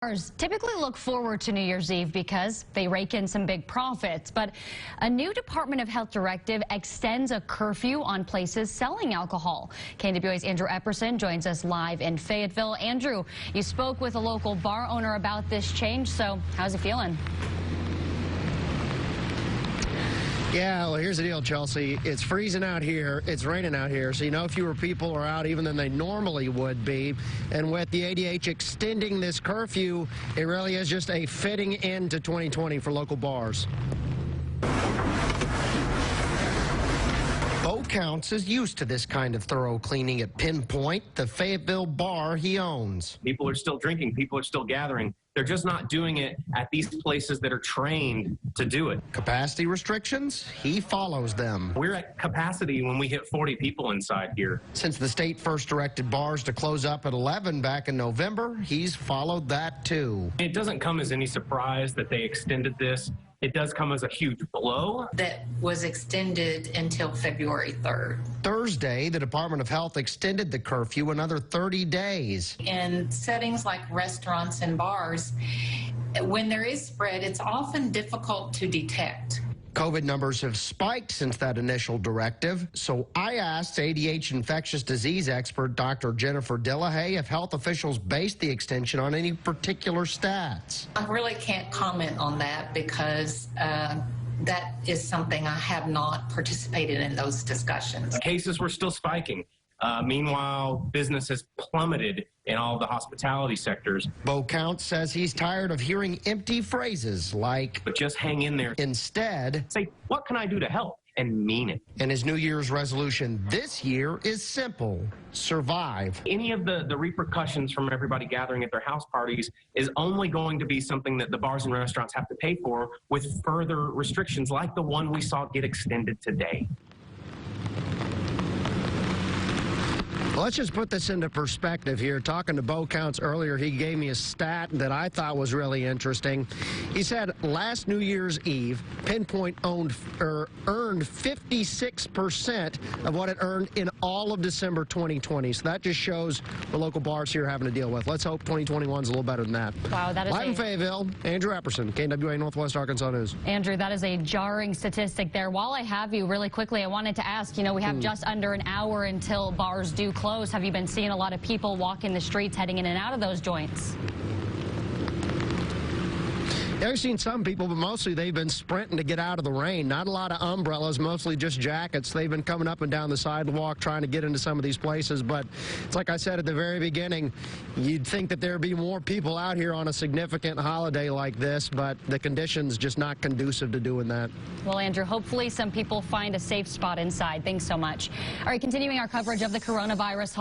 Bars typically look forward to New Year's Eve because they rake in some big profits, but a new Department of Health directive extends a curfew on places selling alcohol. KNWA's Andrew Epperson joins us live in Fayetteville. Andrew, you spoke with a local bar owner about this change, so how's he feeling? Yeah, well, here's the deal, Chelsea. It's freezing out here. It's raining out here. So, fewer people are out even than they normally would be. And with the ADH extending this curfew, it really is just a fitting end to 2020 for local bars. Bo Counts is used to this kind of thorough cleaning at Pinpoint, the Fayetteville bar he owns. People are still drinking. People are still gathering. They're just not doing it at these places that are trained to do it. Capacity restrictions, he follows them. We're at capacity when we hit 40 people inside here. Since the state first directed bars to close up at 11 back in November, he's followed that too. It doesn't come as any surprise that they extended this. It does come as a huge blow. That was extended until February 3rd. Thursday, the Department of Health extended the curfew another 30 days. In settings like restaurants and bars, when there is spread, it's often difficult to detect. COVID numbers have spiked since that initial directive, so I asked ADH infectious disease expert Dr. Jennifer Dillahay if health officials based the extension on any particular stats. I really can't comment on that because that is something I have not participated in those discussions. Cases were still spiking. Meanwhile, business has plummeted in all the hospitality sectors. Bo Counts says he's tired of hearing empty phrases like, "But just hang in there." Instead, say, "What can I do to help?" and mean it. And his New Year's resolution this year is simple: survive. Any of the repercussions from everybody gathering at their house parties is only going to be something that the bars and restaurants have to pay for with further restrictions like the one we saw get extended today. Let's just put this into perspective here. Talking to Bo Counts earlier, he gave me a stat that I thought was really interesting. He said last New Year's Eve, Pinpoint earned 56% of what it earned in all of December 2020. So that just shows the local bars here having to deal with. Let's hope 2021 is a little better than that. Wow, that is live in Fayetteville, Andrew Epperson, KNWA Northwest Arkansas News. Andrew, that is a jarring statistic there. While I have you, really quickly, I wanted to ask, we have just under an hour until bars do close. Have you been seeing a lot of people walking the streets heading in and out of those joints? Yeah, I've seen some people, but mostly they've been sprinting to get out of the rain. Not a lot of umbrellas, mostly just jackets. They've been coming up and down the sidewalk trying to get into some of these places. But it's like I said at the very beginning, you'd think that there'd be more people out here on a significant holiday like this, but the conditions just not conducive to doing that. Well, Andrew, hopefully some people find a safe spot inside. Thanks so much. All right, continuing our coverage of the coronavirus.